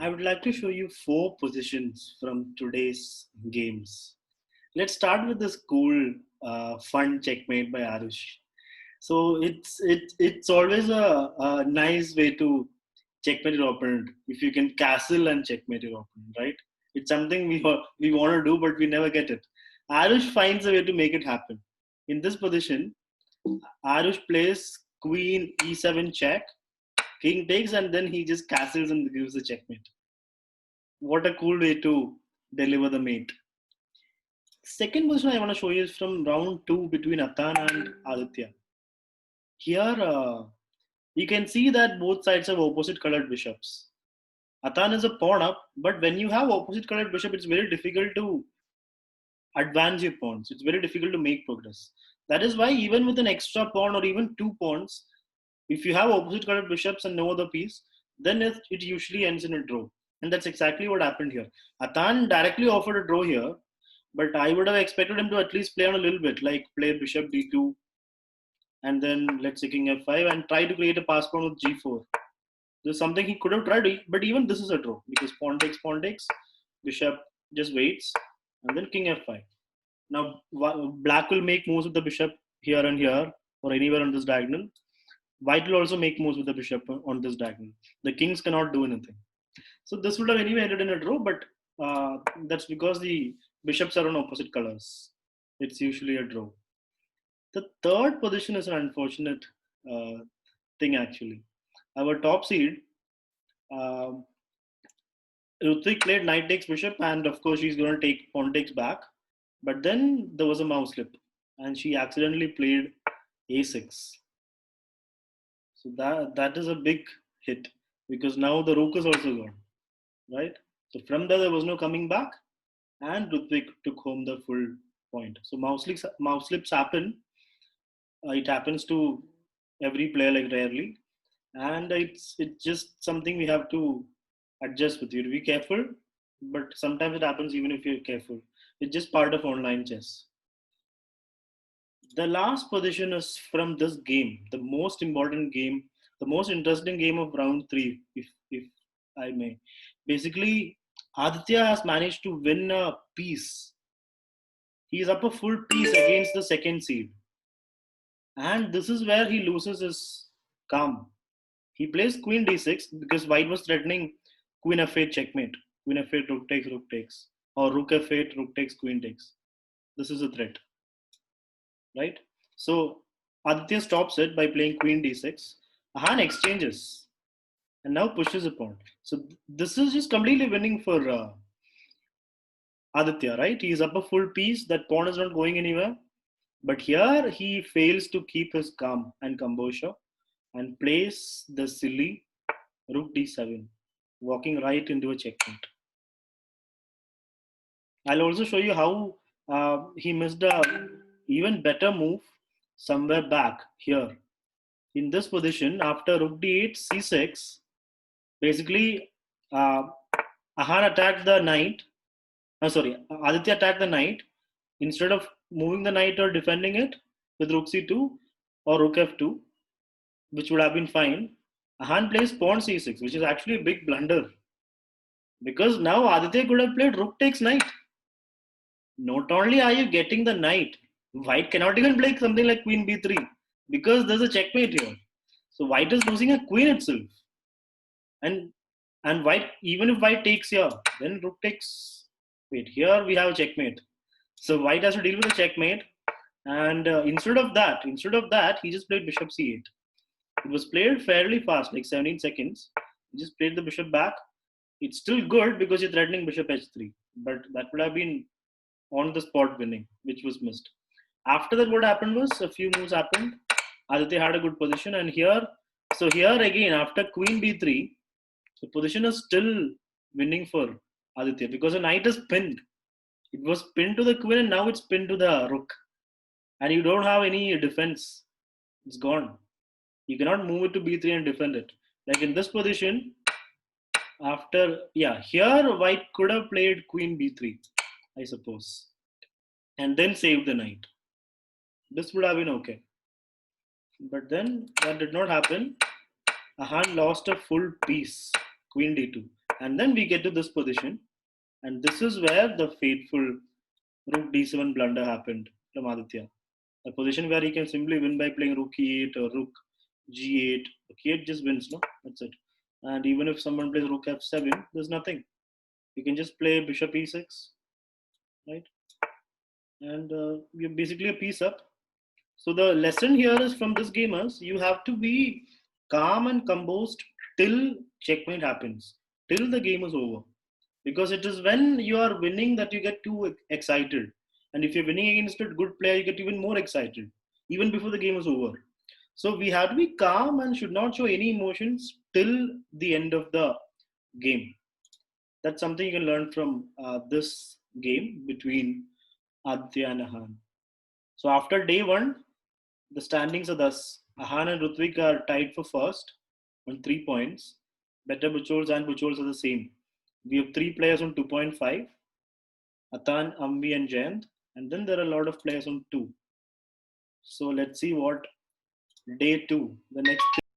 I would like to show you four positions from today's games. Let's start with this cool, fun checkmate by Arush. So it's always a nice way to checkmate your opponent if you can castle and checkmate your opponent, right? It's something we want to do, but we never get it. Arush finds a way to make it happen. In this position, Arush plays Queen E7 check, King takes, and then he just castles and gives the checkmate. What a cool way to deliver the mate. Second position I want to show you is from round two between Atan and Aditya. Here, you can see that both sides have opposite colored bishops. Atan is a pawn up, but when you have opposite colored bishop, it's very difficult to advance your pawns. It's very difficult to make progress. That is why even with an extra pawn or even two pawns, if you have opposite colored bishops and no other piece, then it usually ends in a draw. And that's exactly what happened here. Atan directly offered a draw here, but I would have expected him to at least play on a little bit, like play bishop d2, and then let's say king f5, and try to create a pass pawn with g4. There's something he could have tried, but even this is a draw because pawn takes, bishop just waits, and then king f5. Now black will make moves with the bishop here and here, or anywhere on this diagonal. White will also make moves with the bishop on this diagonal. The kings cannot do anything. So this would have anyway ended in a draw, but that's because the bishops are on opposite colors. It's usually a draw. The third position is an unfortunate uh, thing actually. Our top seed, uh, Ruthvik played knight takes bishop, and of course she's going to take pawn takes back. But then there was a mouse slip, and she accidentally played a6. So that is a big hit because now the rook is also gone, right? So from there was no coming back, and Ruthvik took home the full point. So mouse slips happen. It happens to every player like rarely, and it's just something we have to adjust with. You to be careful, but sometimes it happens even if you're careful. It's just part of online chess. The last position is from this game, the most important game, the most interesting game of round three, if I may. Basically, Aditya has managed to win a piece. He is up a full piece against the second seed. And this is where he loses his calm. He plays queen d6 because white was threatening queen f8 checkmate. Queen f8, rook takes. Or rook f8, rook takes, queen takes. This is a threat, right? So Aditya stops it by playing queen d6. Ahan exchanges and now pushes a pawn. So this is just completely winning for Aditya, right? He's up a full piece. That pawn is not going anywhere. But here he fails to keep his calm and composure and plays the silly rook d7, walking right into a checkmate. I'll also show you how he missed a even better move somewhere back here. In this position, after rook d8, c6, basically uh, Ahan attacked the knight. Aditya attacked the knight. Instead of moving the knight or defending it with rook c2 or rook f2, which would have been fine, Ahan plays pawn c6, which is actually a big blunder. Because now Aditya could have played rook takes knight. Not only are you getting the knight, white cannot even play something like queen b3 because there's a checkmate here. So white is losing a queen itself. And white, even if white takes here, then rook takes. Wait, here we have a checkmate. So white has to deal with a checkmate. And instead of that, he just played bishop c8. It was played fairly fast, like 17 seconds. He just played the bishop back. It's still good because you're threatening bishop h3, but that would have been on the spot winning, which was missed. After that, what happened was a few moves happened. Aditya had a good position, and here again, after queen b3, the position is still winning for Aditya because the knight is pinned. It was pinned to the queen, and now it's pinned to the rook, and you don't have any defense. It's gone. You cannot move it to b3 and defend it. Like in this position, here white could have played queen b3, I suppose, and then saved the knight. This would have been okay. But then that did not happen. Ahan lost a full piece, queen d2. And then we get to this position, and this is where the fateful rook d7 blunder happened from Aditya. A position where he can simply win by playing rook e8 or rook g8. Rook e8 just wins, no? That's it. And even if someone plays rook f7, there's nothing. You can just play bishop e6, right? And you're basically a piece up. So the lesson here is from this gamers, you have to be calm and composed till checkmate happens, till the game is over. Because it is when you are winning that you get too excited. And if you're winning against a good player, you get even more excited, even before the game is over. So we have to be calm and should not show any emotions till the end of the game. That's something you can learn from this game between Aditya and Ahan. So after day one, the standings are thus: Ahan and Rutvik are tied for first on 3 points. Better Buchols and Buchols are the same. We have three players on 2.5: Atan, Amvi, and Jayant. And then there are a lot of players on 2. So let's see what day two, the next